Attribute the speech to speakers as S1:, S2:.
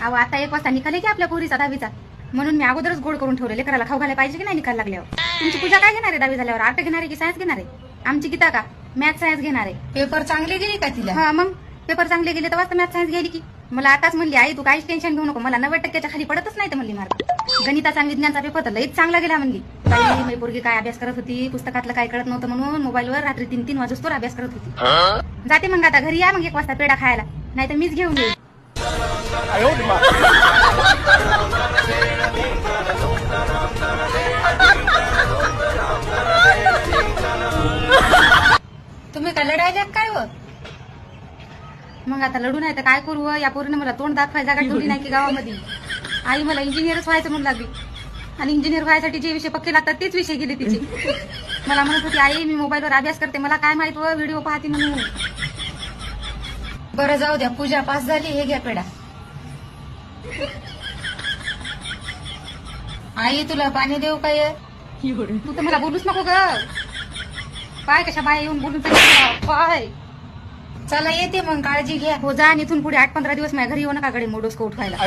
S1: अहो आता 1 वाजता निकाले की आपल्या पोरीचा 10वीचा, म्हणून मी अगोदरच गोड करून ठेवले. लेकराला खाऊ घालायला पाहिजे की नाही निकाल लागल्यावर. तुमची पूजा काय घेणार आहे 10वी झाल्यावर? आर्ट घेणार आहे की सायन्स घेणार आहे? आमची गीता का मॅथ सायन्स घेणार आहे.
S2: पेपर चांगले गेले का तिला?
S1: हा मग पेपर चांगले गेले तर वाजता मॅथ सायन्स गेली की. मला आताच म्हणली आई तू काहीच टेन्शन घेऊ नको, मला 90% खाली पडतच नाही तर म्हणली मार्क. गणिताचा आणि विज्ञानचा पेपर तर लईच चांगला गेला म्हणली. बाई माझी पोरगी काय अभ्यास करत होती, पुस्तकातलं काय कळत नव्हतं म्हणून मोबाईलवर रात्री 3-3 वाजता अभ्यास करत होती. जाते मग आता घरी या मग 1 वाजता पेढा खायला, नाही तर मीच घेऊन येईल.
S2: तुम्ही का लढायला काय हो?
S1: मग आता लढू नाही तर काय करू? या पोरीने मला तोंड दाखवायला जागा ठेवली नाही की गावामध्ये. आई मला इंजिनियरच व्हायचं म्हणून लागली, आणि इंजिनियर व्हायसाठी जे विषय पक्के लागतात तेच विषय गेले तिचे. मला म्हणत होती आई मी मोबाईलवर अभ्यास करते, मला काय माहित व्हिडिओ पाहते म्हणून.
S2: बरं जाऊ द्या, पूजा पास झाली. हे घ्या पेढा. आई तुला पाणी देऊ काय?
S1: तू तर मला बोलूच नको ग. पाय कशा बाय येऊन बोलून पाय.
S2: चला येते मग, काळजी घ्या.
S1: हो जा, आणि इथून पुढे 8-15 दिवस माझ्या घरी येऊ नका गडे मोडोस को उठवायला.